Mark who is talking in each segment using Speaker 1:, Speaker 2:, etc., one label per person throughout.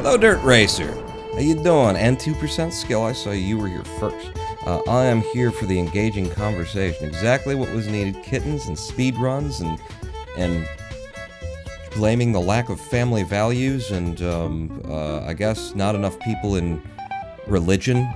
Speaker 1: Hello, Dirt Racer. How you doing? And 2% skill, I saw you were here first. I am here for the engaging conversation. Exactly what was needed. Kittens and speedruns and blaming the lack of family values and, I guess not enough people in religion.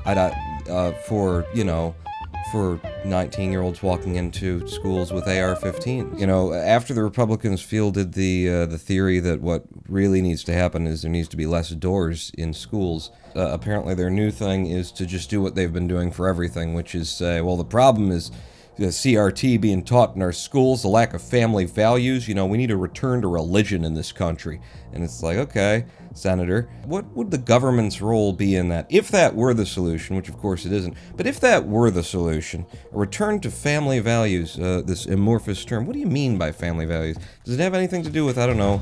Speaker 1: For 19-year-olds walking into schools with AR-15s. You know, after the Republicans fielded the theory that what really needs to happen is there needs to be less doors in schools, apparently their new thing is to just do what they've been doing for everything, which is say, well, the problem is the CRT being taught in our schools, the lack of family values, you know, we need a return to religion in this country. And it's like, okay, Senator, what would the government's role be in that? If that were the solution, which of course it isn't, but if that were the solution, a return to family values, this amorphous term, what do you mean by family values? Does it have anything to do with, I don't know,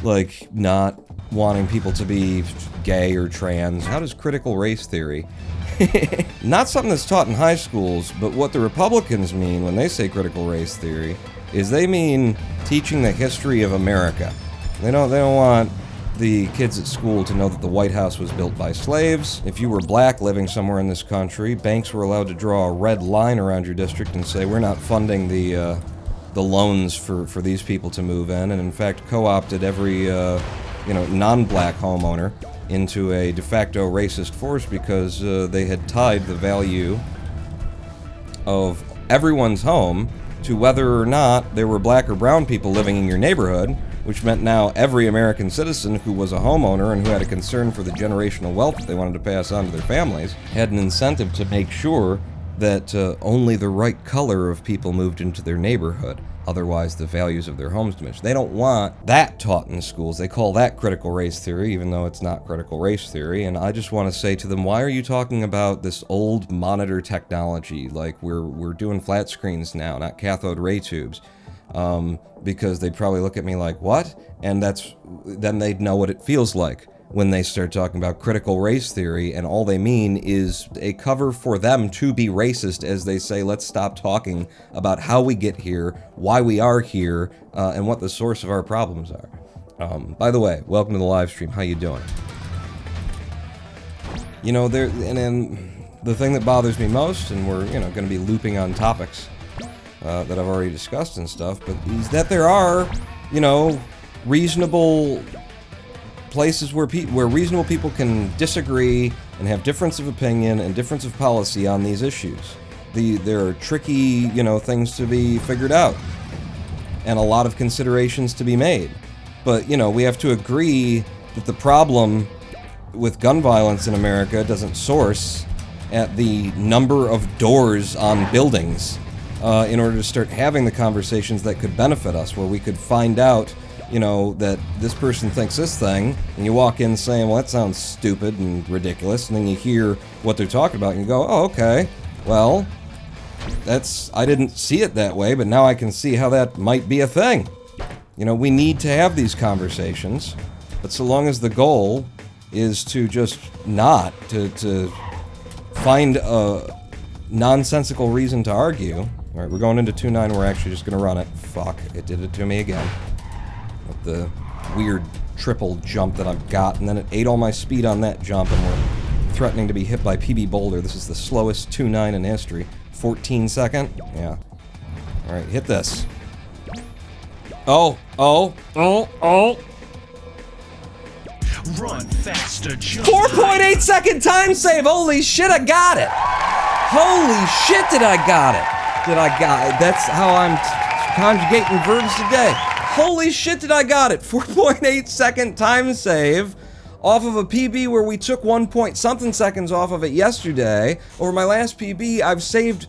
Speaker 1: like not wanting people to be gay or trans? How does critical race theory? Not something that's taught in high schools, but what the Republicans mean when they say critical race theory is they mean teaching the history of America. They don't want the kids at school to know that the White House was built by slaves. If you were black living somewhere in this country, banks were allowed to draw a red line around your district and say, we're not funding the loans for these people to move in, and in fact co-opted every non-black homeowner into a de facto racist force because they had tied the value of everyone's home to whether or not there were black or brown people living in your neighborhood, which meant now every American citizen who was a homeowner and who had a concern for the generational wealth that they wanted to pass on to their families had an incentive to make sure that only the right color of people moved into their neighborhood. Otherwise, the values of their homes diminished. They don't want that taught in schools. They call that critical race theory, even though it's not critical race theory. And I just want to say to them, why are you talking about this old monitor technology? Like, we're doing flat screens now, not cathode ray tubes. Because they'd probably look at me like, what? And then they'd know what it feels like when they start talking about critical race theory, and all they mean is a cover for them to be racist as they say, let's stop talking about how we get here, why we are here, and what the source of our problems are. By the way, welcome to the live stream. How you doing? You know, and the thing that bothers me most, and we're, going to be looping on topics that I've already discussed and stuff, but is that there are, reasonable places where reasonable people can disagree and have difference of opinion and difference of policy on these issues. There are tricky, things to be figured out and a lot of considerations to be made. But, we have to agree that the problem with gun violence in America doesn't source at the number of doors on buildings in order to start having the conversations that could benefit us, where we could find out that this person thinks this thing, and you walk in saying, well, that sounds stupid and ridiculous, and then you hear what they're talking about, and you go, oh, okay, well, I didn't see it that way, but now I can see how that might be a thing. We need to have these conversations, but so long as the goal is to just not, to find a nonsensical reason to argue. Alright, we're going into 2-9, we're actually just gonna run it. Fuck, it did it to me again. With the weird triple jump that I've got, and then it ate all my speed on that jump, and we're threatening to be hit by PB Boulder. This is the slowest 2-9 in history. 14 second? Yeah. Alright, hit this. Oh.
Speaker 2: Run faster,
Speaker 1: 4.8 second time save! Holy shit, I got it! Holy shit, did I got it! That's how I'm conjugating verbs today. Holy shit, did I got it! 4.8 second time save off of a PB where we took 1 point something seconds off of it yesterday. Over my last PB, I've saved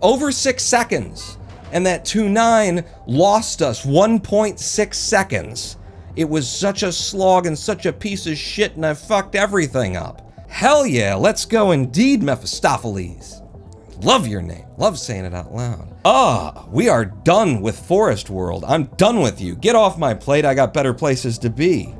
Speaker 1: over 6 seconds. And that 2-9 lost us 1.6 seconds. It was such a slog and such a piece of shit, and I fucked everything up. Hell yeah, let's go indeed, Mephistopheles. Love your name. Love saying it out loud. We are done with Forest World. I'm done with you. Get off my plate. I got better places to be.